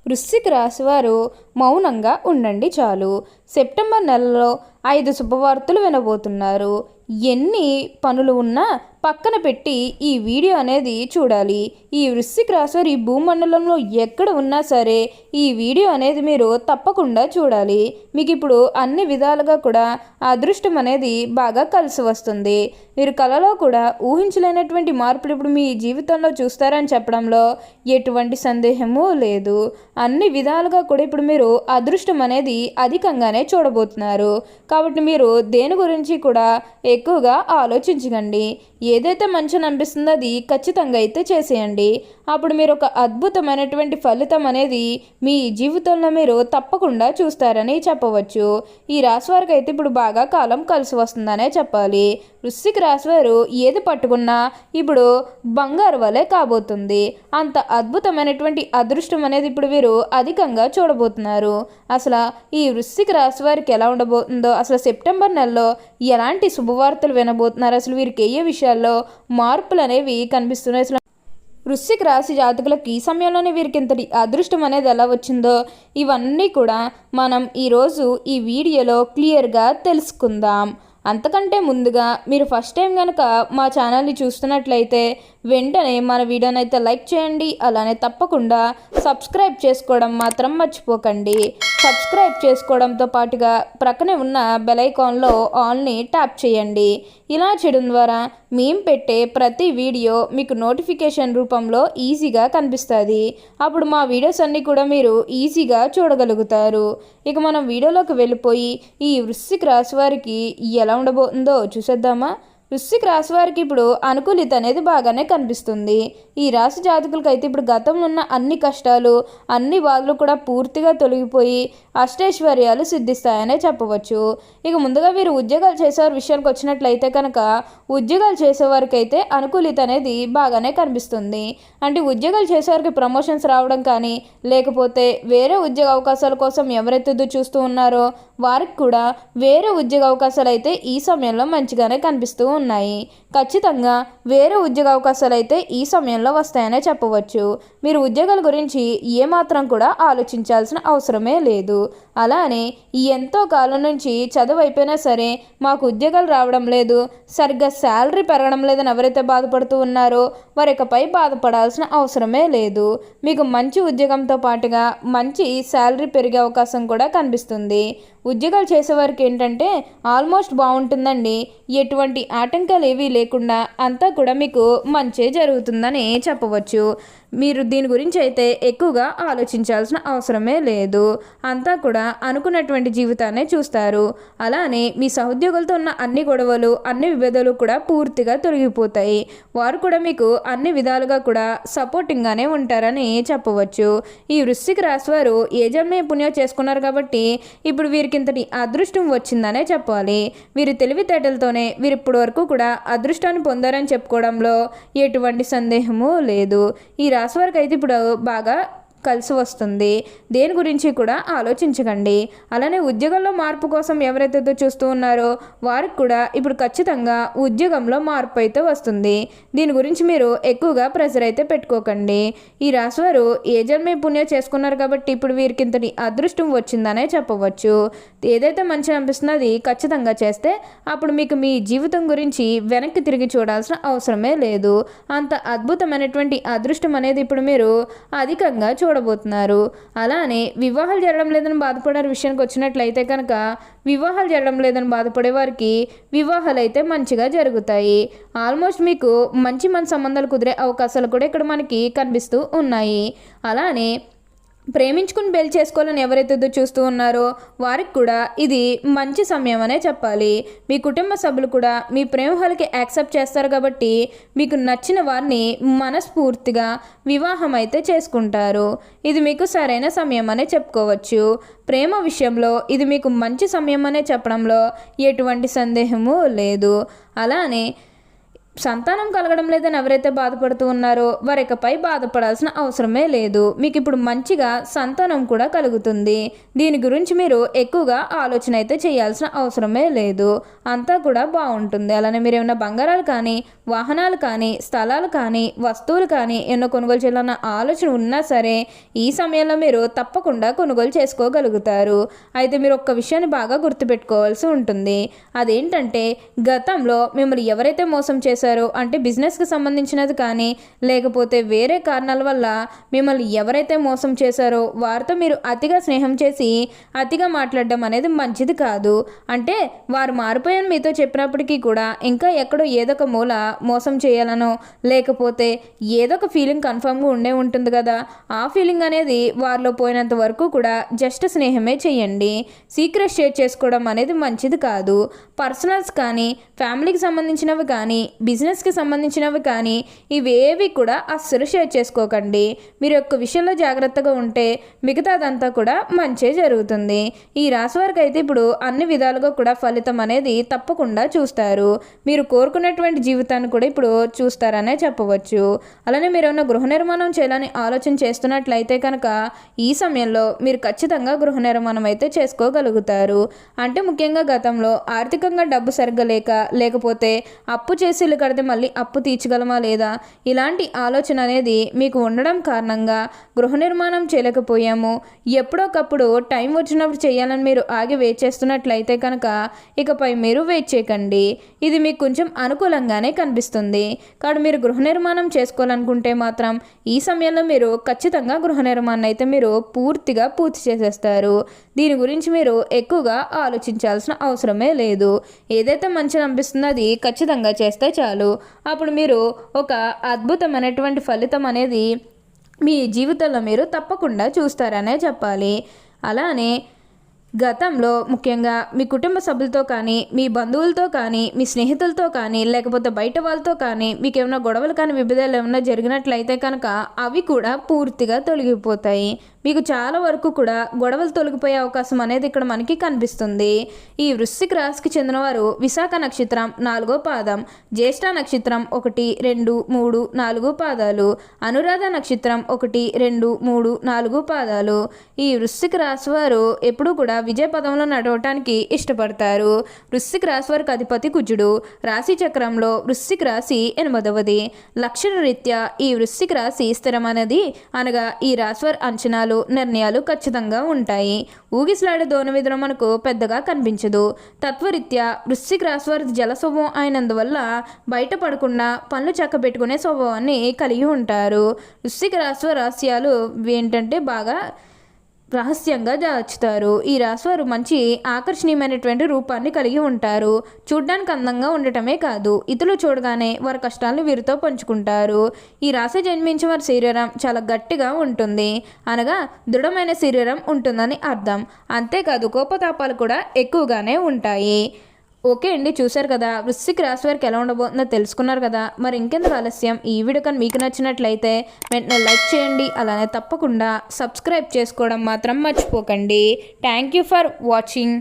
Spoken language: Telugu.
వృశ్చిక రాశి వారు మౌనంగా ఉండండి చాలు. సెప్టెంబర్ నెలలో 5 శుభవార్తలు వినబోతున్నారు. ఎన్ని పనులు ఉన్నా పక్కన పెట్టి ఈ వీడియో అనేది చూడాలి. ఈ వృశ్చిక రాశి వారు ఈ భూమండలంలో ఎక్కడ ఉన్నా సరే ఈ వీడియో అనేది మీరు తప్పకుండా చూడాలి. మీకు ఇప్పుడు అన్ని విధాలుగా కూడా అదృష్టం అనేది బాగా కలిసి వస్తుంది. మీరు కలలో కూడా ఊహించలేనటువంటి మార్పులు ఇప్పుడు మీ జీవితంలో చూస్తారని చెప్పడంలో ఎటువంటి సందేహము లేదు. అన్ని విధాలుగా కూడా ఇప్పుడు మీరు అదృష్టం అనేది అధికంగానే చూడబోతున్నారు. కాబట్టి మీరు దేని గురించి కూడా ఎక్కువగా ఆలోచించకండి. ఏదైతే మంచిని అనిపిస్తుందో అది ఖచ్చితంగా అయితే చేసేయండి. అప్పుడు మీరు ఒక అద్భుతమైనటువంటి ఫలితం అనేది మీ జీవితంలో మీరు తప్పకుండా చూస్తారని చెప్పవచ్చు. ఈ రాశి వారికి అయితే ఇప్పుడు బాగా కాలం కలిసి వస్తుందనే చెప్పాలి. వృశ్చిక రాశి వారు ఏది పట్టుకున్నా ఇప్పుడు బంగారు వలె కాబోతుంది. అంత అద్భుతమైనటువంటి అదృష్టం అనేది ఇప్పుడు వీరు అధికంగా చూడబోతున్నారు. అసలు ఈ వృశ్చిక రాశి వారికి ఎలా ఉండబోతుందో, అసలు సెప్టెంబర్ నెలలో ఎలాంటి శుభవార్తలు వినబోతున్నారు, అసలు వీరికి ఏ విషయాల్లో మార్పులు అనేవి కనిపిస్తున్నాయి, అసలు వృశ్చిక రాశి జాతకులకు ఈ సమయంలోనే వీరికి ఇంతటి అదృష్టం అనేది ఎలా వచ్చిందో ఇవన్నీ కూడా మనం ఈరోజు ఈ వీడియోలో క్లియర్గా తెలుసుకుందాం. అంతకంటే ముందుగా మీరు ఫస్ట్ టైం కనుక మా ఛానల్ని చూస్తున్నట్లయితే వెంటనే మన వీడియోని అయితే లైక్ చేయండి. అలానే తప్పకుండా సబ్స్క్రైబ్ చేసుకోవడం మాత్రం మర్చిపోకండి. సబ్స్క్రైబ్ చేసుకోవడంతో పాటుగా ప్రక్కనే ఉన్న బెల్ ఐకాన్లో ఆల్ని ట్యాప్ చేయండి. ఇలా చేయడం ద్వారా మేము పెట్టే ప్రతి వీడియో మీకు నోటిఫికేషన్ రూపంలో ఈజీగా కనిపిస్తుంది. అప్పుడు మా వీడియోస్ అన్నీ కూడా మీరు ఈజీగా చూడగలుగుతారు. ఇక మనం వీడియోలోకి వెళ్ళిపోయి ఈ వృశ్చిక రాశి వారికి ఎలా ఉండబోతుందో చూసేద్దామా. వృశ్చిక రాశి వారికి ఇప్పుడు అనుకూలిత అనేది బాగానే కనిపిస్తుంది. ఈ రాశి జాతకులకు అయితే ఇప్పుడు గతంలో ఉన్న అన్ని కష్టాలు, అన్ని బాధలు కూడా పూర్తిగా తొలగిపోయి అష్టైశ్వర్యాలు సిద్ధిస్తాయనే చెప్పవచ్చు. ఇక ముందుగా వీరు ఉద్యోగాలు చేసేవారి విషయానికి వచ్చినట్లయితే కనుక ఉద్యోగాలు చేసేవారికి అయితే అనుకూలిత అనేది బాగానే కనిపిస్తుంది. అంటే ఉద్యోగాలు చేసేవారికి ప్రమోషన్స్ రావడం కానీ, లేకపోతే వేరే ఉద్యోగ అవకాశాల కోసం ఎవరైతే చూస్తూ ఉన్నారో వారికి కూడా వేరే ఉద్యోగ అవకాశాలు అయితే ఈ సమయంలో మంచిగానే కనిపిస్తూ ఉన్నాయి. ఖచ్చితంగా వేరే ఉద్యోగ అవకాశాలు అయితే ఈ సమయంలో వస్తాయనే చెప్పవచ్చు. మీరు ఉద్యోగాల గురించి ఏమాత్రం కూడా ఆలోచించాల్సిన అవసరమే లేదు. అలానే ఎంతో కాలం నుంచి చదువు అయిపోయినా సరే మాకు ఉద్యోగాలు రావడం లేదు, సరిగ్గా శాలరీ పెరగడం లేదని ఎవరైతే బాధపడుతూ ఉన్నారో వారి ఇకపై బాధపడాల్సిన అవసరమే లేదు. మీకు మంచి ఉద్యోగంతో పాటుగా మంచి శాలరీ పెరిగే అవకాశం కూడా కనిపిస్తుంది. ఉద్యోగాలు చేసేవారికి ఏంటంటే ఆల్మోస్ట్ బాగుంటుందండి. ఎటువంటి ఆటంకాలు ఏవీ లేకుండా అంతా కూడా మీకు మంచి జరుగుతుందని చెప్పవచ్చు. మీరు దీని గురించి అయితే ఎక్కువగా ఆలోచించాల్సిన అవసరమే లేదు. అంతా కూడా అనుకున్నటువంటి జీవితాన్ని చూస్తారు. అలానే మీ సహోద్యోగులతో ఉన్న అన్ని గొడవలు, అన్ని విభేదాలు కూడా పూర్తిగా తొలగిపోతాయి. వారు కూడా మీకు అన్ని విధాలుగా కూడా సపోర్టింగ్గానే ఉంటారని చెప్పవచ్చు. ఈ వృశ్చిక రాశి వారు ఏ జన్మే పుణ్యం చేసుకున్నారు కాబట్టి ఇప్పుడు వీరికి ఇంతటి అదృష్టం వచ్చిందనే చెప్పాలి. వీరి తెలివితేటలతోనే వీరు ఇప్పటి వరకు కూడా అదృష్టాన్ని పొందారని చెప్పుకోవడంలో ఎటువంటి సందేహము లేదు. ఈ రాశి వారికి అయితే ఇప్పుడు బాగా కలిసి వస్తుంది. దేని గురించి కూడా ఆలోచించకండి. అలానే ఉద్యోగంలో మార్పు కోసం ఎవరైతే చూస్తూ ఉన్నారో వారికి కూడా ఇప్పుడు ఖచ్చితంగా ఉద్యోగంలో మార్పు అయితే వస్తుంది. దీని గురించి మీరు ఎక్కువగా ప్రెషర్ అయితే పెట్టుకోకండి. ఈ రాశివారు ఏ జన్మే పుణ్యం చేసుకున్నారు కాబట్టి ఇప్పుడు వీరికి ఇంతటి అదృష్టం వచ్చిందనే చెప్పవచ్చు. ఏదైతే మంచి అనిపిస్తుందో అది ఖచ్చితంగా చేస్తే అప్పుడు మీకు మీ జీవితం గురించి వెనక్కి తిరిగి చూడాల్సిన అవసరమే లేదు. అంత అద్భుతమైనటువంటి అదృష్టం అనేది ఇప్పుడు మీరు అధికంగా చూడబోతున్నారు. అలానే వివాహాలు జరగడం లేదని బాధపడే విషయానికి వచ్చినట్లయితే కనుక వివాహాలు జరగడం లేదని బాధపడే వారికి వివాహాలు అయితే మంచిగా జరుగుతాయి. ఆల్మోస్ట్ మీకు మంచి సంబంధాలు కుదిరే అవకాశాలు కూడా ఇక్కడ మనకి కనిపిస్తూ ఉన్నాయి. అలానే ప్రేమించుకుని పెళ్లి చేసుకోవాలని ఎవరైతే చూస్తూ ఉన్నారో వారికి కూడా ఇది మంచి సమయం అనే చెప్పాలి. మీ కుటుంబ సభ్యులు కూడా మీ ప్రేమహాలకి యాక్సెప్ట్ చేస్తారు కాబట్టి మీకు నచ్చిన వారిని మనస్ఫూర్తిగా వివాహం అయితే చేసుకుంటారు. ఇది మీకు సరైన సమయం అనే చెప్పుకోవచ్చు. ప్రేమ విషయంలో ఇది మీకు మంచి సమయం అనే చెప్పడంలో ఎటువంటి సందేహము లేదు. అలానే సంతానం కలగడం లేదని ఎవరైతే బాధపడుతూ ఉన్నారో వారు ఇకపై బాధపడాల్సిన అవసరమే లేదు. మీకు ఇప్పుడు మంచిగా సంతానం కూడా కలుగుతుంది. దీని గురించి మీరు ఎక్కువగా ఆలోచన అయితే చేయాల్సిన అవసరమే లేదు. అంతా కూడా బాగుంటుంది. అలానే మీరు ఏమైనా బంగారాలు కానీ, వాహనాలు కానీ, స్థలాలు కానీ, వస్తువులు కానీ ఏమైనా కొనుగోలు చేయాలన్న ఆలోచన ఉన్నా సరే ఈ సమయంలో మీరు తప్పకుండా కొనుగోలు చేసుకోగలుగుతారు. అయితే మీరు ఒక్క విషయాన్ని బాగా గుర్తుపెట్టుకోవాల్సి ఉంటుంది. అదేంటంటే గతంలో మిమ్మల్ని ఎవరైతే మోసం చేశారో, అంటే బిజినెస్కి సంబంధించినది కానీ లేకపోతే వేరే కారణాల వల్ల మిమ్మల్ని ఎవరైతే మోసం చేశారో వారితో మీరు అతిగా స్నేహం చేసి అతిగా మాట్లాడడం అనేది మంచిది కాదు. అంటే వారు మారిపోయాను మీతో చెప్పినప్పటికీ కూడా ఇంకా ఎక్కడో ఏదో ఒక మూల మోసం చేయాలనో లేకపోతే ఏదో ఒక ఫీలింగ్ కన్ఫర్మ్గా ఉండే ఉంటుంది కదా, ఆ ఫీలింగ్ అనేది వారిలో పోయినంత వరకు కూడా జస్ట్ స్నేహమే చేయండి. సీక్రెట్ షేర్ చేసుకోవడం అనేది మంచిది కాదు. పర్సనల్స్ కానీ, ఫ్యామిలీకి సంబంధించినవి కానీ, బిజినెస్కి సంబంధించినవి కానీ ఇవేవి కూడా అస్సలు షేర్ చేసుకోకండి. మీరు ఒక్క విషయంలో జాగ్రత్తగా ఉంటే మిగతాదంతా కూడా మంచే జరుగుతుంది. ఈ రాశి వారికి అయితే ఇప్పుడు అన్ని విధాలుగా కూడా ఫలితం అనేది తప్పకుండా చూస్తారు. మీరు కోరుకున్నటువంటి జీవితాన్ని కూడా ఇప్పుడు చూస్తారనే చెప్పవచ్చు. అలానే మీరు ఏమైనా గృహ నిర్మాణం చేయాలని ఆలోచన చేస్తున్నట్లయితే కనుక ఈ సమయంలో మీరు ఖచ్చితంగా గృహ నిర్మాణం అయితే చేసుకోగలుగుతారు. అంటే ముఖ్యంగా గతంలో ఆర్థికంగా డబ్బు సరిగ్గా లేకపోతే అప్పు చేసి ఇల్లు కడితే మళ్ళీ అప్పు తీర్చగలమా లేదా ఇలాంటి ఆలోచన అనేది మీకు ఉండడం కారణంగా గృహ నిర్మాణం చేయలేకపోయాము, ఎప్పుడోకప్పుడు టైం వచ్చినప్పుడు చేయాలని మీరు ఆగి వెయిట్ చేస్తున్నట్లయితే కనుక ఇకపై మీరు వెయిట్ చేయకండి. ఇది మీకు కొంచెం అనుకూలంగానే కనిపిస్తుంది. కాబట్టి మీరు గృహ నిర్మాణం చేసుకోవాలనుకుంటే మాత్రం ఈ సమయంలో మీరు ఖచ్చితంగా గృహ నిర్మాణం అయితే మీరు పూర్తిగా పూర్తి చేసేస్తారు. దీని గురించి మీరు ఎక్కువగా ఆలోచించాల్సిన అవసరమే లేదు. ఏదైతే మంచిగా అనిపిస్తుందో అది ఖచ్చితంగా చేస్తే చాలు. అప్పుడు మీరు ఒక అద్భుతమైనటువంటి ఫలితం అనేది మీ జీవితంలో మీరు తప్పకుండా చూస్తారనే చెప్పాలి. అలానే గతంలో ముఖ్యంగా మీ కుటుంబ సభ్యులతో కానీ, మీ బంధువులతో కానీ, మీ స్నేహితులతో కానీ, లేకపోతే బయట వాళ్ళతో కానీ మీకు ఏమైనా గొడవలు కానీ విభేదాలు ఏమైనా జరిగినట్లయితే కనుక అవి కూడా పూర్తిగా తొలగిపోతాయి. మీకు చాలా వరకు కూడా గొడవలు తొలగిపోయే అవకాశం అనేది ఇక్కడ మనకి కనిపిస్తుంది. ఈ వృశ్చిక రాశికి చెందినవారు విశాఖ నక్షత్రం 4వ పాదం, జ్యేష్ఠ నక్షత్రం 1, 2, 3, 4 పాదాలు, అనురాధ నక్షత్రం 1, 2, 3, 4 పాదాలు. ఈ వృశ్చిక రాశి వారు ఎప్పుడూ కూడా విజయ పదంలో నడవటానికి ఇష్టపడతారు. వృశ్చిక రాశి వారికి అధిపతి కుజుడు. రాశి చక్రంలో వృశ్చిక రాశి 8వది. లక్షణ రీత్యా ఈ వృశ్చిక రాశి స్థిరమైనది అనగా ఈ రాశి వారి అంచనాలు, నిర్ణయాలు ఖచ్చితంగా ఉంటాయి. ఊగిసలాడే దోణ విధులు మనకు పెద్దగా కనిపించదు. తత్వరీత్యా వృశ్చిక రాశి వారి జల స్వభావం అయినందువల్ల బయటపడకుండా పనులు చక్కబెట్టుకునే స్వభావాన్ని కలిగి ఉంటారు. వృశ్చిక రాశి వారి రహస్యాలు ఏంటంటే బాగా రహస్యంగా దాచుతారు. ఈ రాశివారు మంచి ఆకర్షణీయమైనటువంటి రూపాన్ని కలిగి ఉంటారు. చూడ్డానికి అందంగా ఉండటమే కాదు, ఇతరులు చూడగానే వారి కష్టాలను వీరితో పంచుకుంటారు. ఈ రాశి జన్మించిన వారి శరీరం చాలా గట్టిగా ఉంటుంది, అనగా దృఢమైన శరీరం ఉంటుందని అర్థం. అంతేకాదు కోపతాపాలు కూడా ఎక్కువగానే ఉంటాయి. ఓకే అండి, చూశారు కదా వృశ్చిక రాశి వారికి ఎలా ఉండబోతుందో తెలుసుకున్నారు కదా. మరి ఇంకెందుకు ఆలస్యం, ఈ వీడియో కానీ మీకు నచ్చినట్లయితే వెంటనే లైక్ చేయండి. అలానే తప్పకుండా సబ్స్క్రైబ్ చేసుకోవడం మాత్రం మర్చిపోకండి. Thank you for watching.